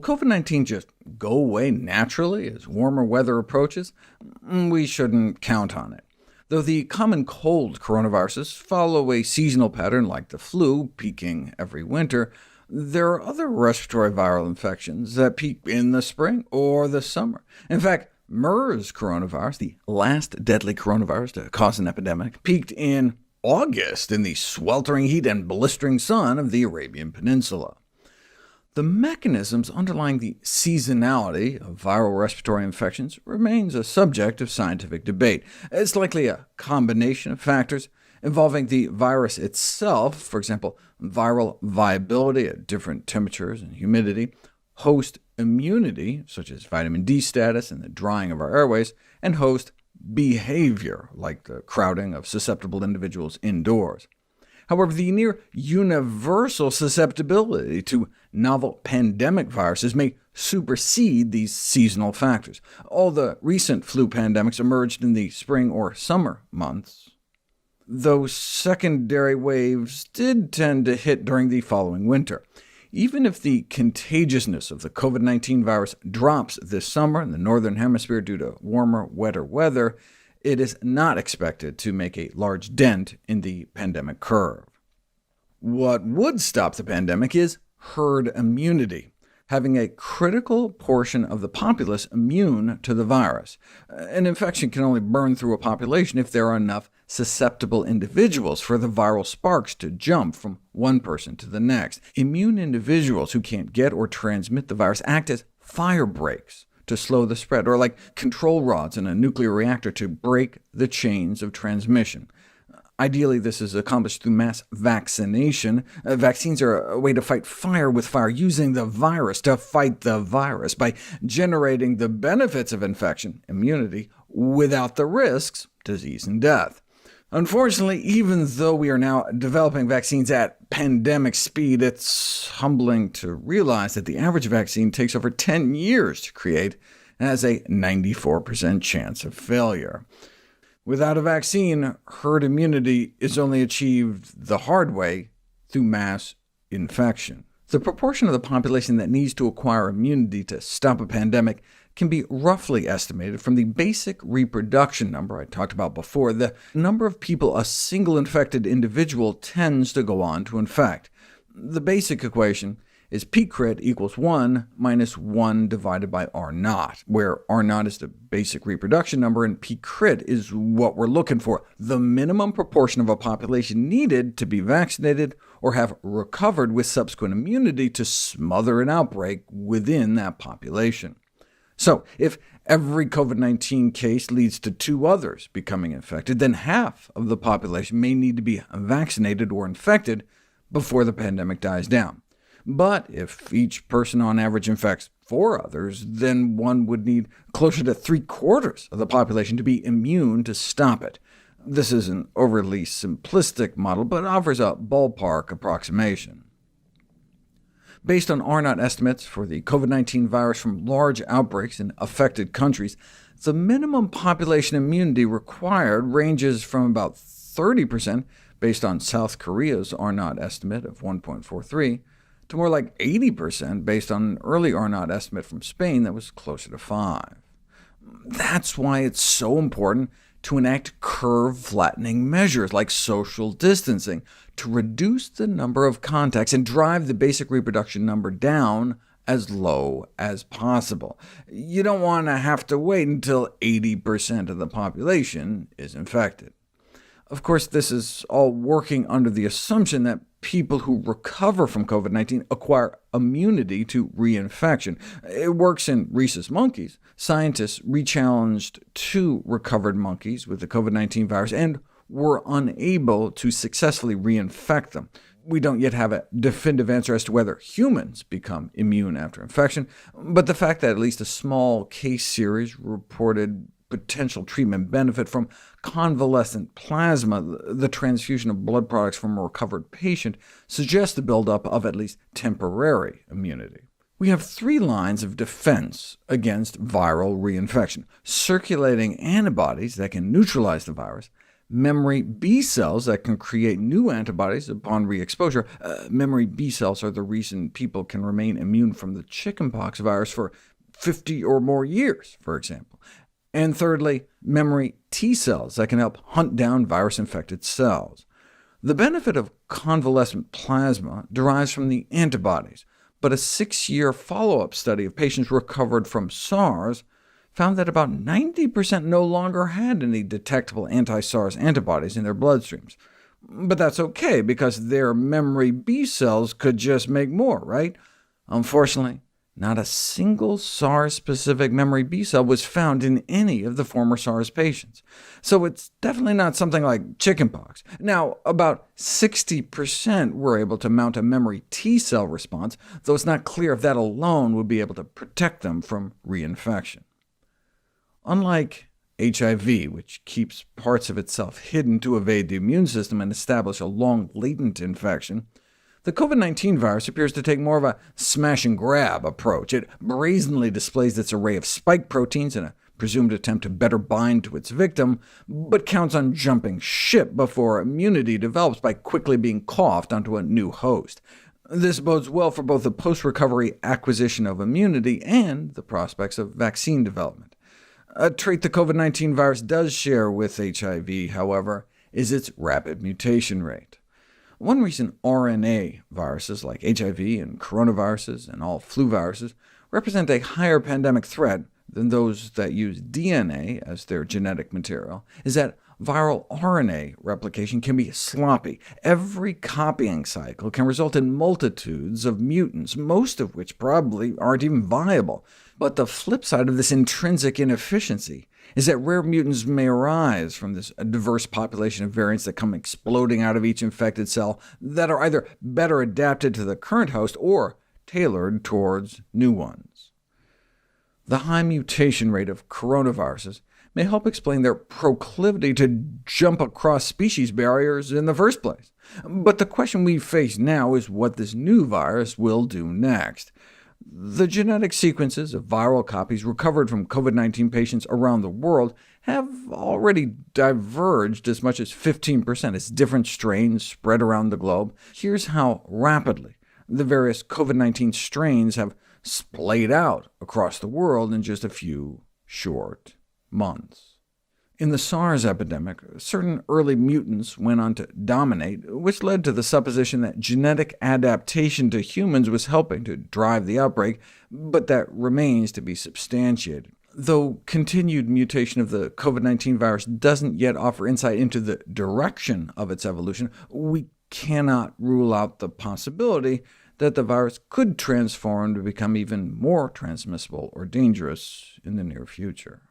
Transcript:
COVID-19 just go away naturally as warmer weather approaches? We shouldn't count on it. Though the common cold coronaviruses follow a seasonal pattern like the flu, peaking every winter, there are other respiratory viral infections that peak in the spring or the summer. In fact, MERS coronavirus, the last deadly coronavirus to cause an epidemic, peaked in August in the sweltering heat and blistering sun of the Arabian Peninsula. The mechanisms underlying the seasonality of viral respiratory infections remains a subject of scientific debate. It's likely a combination of factors involving the virus itself, for example, viral viability at different temperatures and humidity, host immunity, such as vitamin D status and the drying of our airways, and host behavior, like the crowding of susceptible individuals indoors. However, the near-universal susceptibility to novel pandemic viruses may supersede these seasonal factors. All the recent flu pandemics emerged in the spring or summer months, though secondary waves did tend to hit during the following winter. Even if the contagiousness of the COVID-19 virus drops this summer in the Northern Hemisphere due to warmer, wetter weather, it is not expected to make a large dent in the pandemic curve. What would stop the pandemic is herd immunity, having a critical portion of the populace immune to the virus. An infection can only burn through a population if there are enough susceptible individuals for the viral sparks to jump from one person to the next. Immune individuals who can't get or transmit the virus act as fire breaks to slow the spread, or like control rods in a nuclear reactor to break the chains of transmission. Ideally, this is accomplished through mass vaccination. Vaccines are a way to fight fire with fire, using the virus to fight the virus, by generating the benefits of infection, immunity, without the risks, disease and death. Unfortunately, even though we are now developing vaccines at pandemic speed, it's humbling to realize that the average vaccine takes over 10 years to create and has a 94% chance of failure. Without a vaccine, herd immunity is only achieved the hard way, through mass infection. The proportion of the population that needs to acquire immunity to stop a pandemic can be roughly estimated from the basic reproduction number I talked about before, the number of people a single infected individual tends to go on to infect. The basic equation is P crit equals 1 minus 1 divided by R0, where R0 is the basic reproduction number, and P crit is what we're looking for, the minimum proportion of a population needed to be vaccinated or have recovered with subsequent immunity to smother an outbreak within that population. So if every COVID-19 case leads to 2 others becoming infected, then half of the population may need to be vaccinated or infected before the pandemic dies down. But if each person on average infects 4 others, then one would need closer to 3/4 of the population to be immune to stop it. This is an overly simplistic model, but offers a ballpark approximation. Based on R0 estimates for the COVID-19 virus from large outbreaks in affected countries, the minimum population immunity required ranges from about 30%, based on South Korea's R0 estimate of 1.43, to more like 80% based on an early R0 estimate from Spain that was closer to 5. That's why it's so important to enact curve-flattening measures like social distancing to reduce the number of contacts and drive the basic reproduction number down as low as possible. You don't want to have to wait until 80% of the population is infected. Of course, this is all working under the assumption that people who recover from COVID-19 acquire immunity to reinfection. It works in rhesus monkeys. Scientists rechallenged 2 recovered monkeys with the COVID-19 virus and were unable to successfully reinfect them. We don't yet have a definitive answer as to whether humans become immune after infection, but the fact that at least a small case series reported potential treatment benefit from convalescent plasma, the transfusion of blood products from a recovered patient, suggests the buildup of at least temporary immunity. We have 3 lines of defense against viral reinfection: circulating antibodies that can neutralize the virus, memory B cells that can create new antibodies upon re-exposure. Memory B cells are the reason people can remain immune from the chickenpox virus for 50 or more years, for example. And thirdly, memory T cells that can help hunt down virus-infected cells. The benefit of convalescent plasma derives from the antibodies, but a 6-year follow-up study of patients recovered from SARS found that about 90% no longer had any detectable anti-SARS antibodies in their bloodstreams. But that's OK, because their memory B cells could just make more, right? Unfortunately, not a single SARS-specific memory B cell was found in any of the former SARS patients. So it's definitely not something like chickenpox. Now, about 60% were able to mount a memory T cell response, though it's not clear if that alone would be able to protect them from reinfection. Unlike HIV, which keeps parts of itself hidden to evade the immune system and establish a long latent infection, the COVID-19 virus appears to take more of a smash-and-grab approach. It brazenly displays its array of spike proteins in a presumed attempt to better bind to its victim, but counts on jumping ship before immunity develops by quickly being coughed onto a new host. This bodes well for both the post-recovery acquisition of immunity and the prospects of vaccine development. A trait the COVID-19 virus does share with HIV, however, is its rapid mutation rate. One reason RNA viruses like HIV and coronaviruses and all flu viruses represent a higher pandemic threat than those that use DNA as their genetic material is that viral RNA replication can be sloppy. Every copying cycle can result in multitudes of mutants, most of which probably aren't even viable. But the flip side of this intrinsic inefficiency is that rare mutants may arise from this diverse population of variants that come exploding out of each infected cell that are either better adapted to the current host or tailored towards new ones. The high mutation rate of coronaviruses may help explain their proclivity to jump across species barriers in the first place. But the question we face now is what this new virus will do next. The genetic sequences of viral copies recovered from COVID-19 patients around the world have already diverged as much as 15% as different strains spread around the globe. Here's how rapidly the various COVID-19 strains have splayed out across the world in just a few short months. In the SARS epidemic, certain early mutants went on to dominate, which led to the supposition that genetic adaptation to humans was helping to drive the outbreak, but that remains to be substantiated. Though continued mutation of the COVID-19 virus doesn't yet offer insight into the direction of its evolution, we cannot rule out the possibility that the virus could transform to become even more transmissible or dangerous in the near future.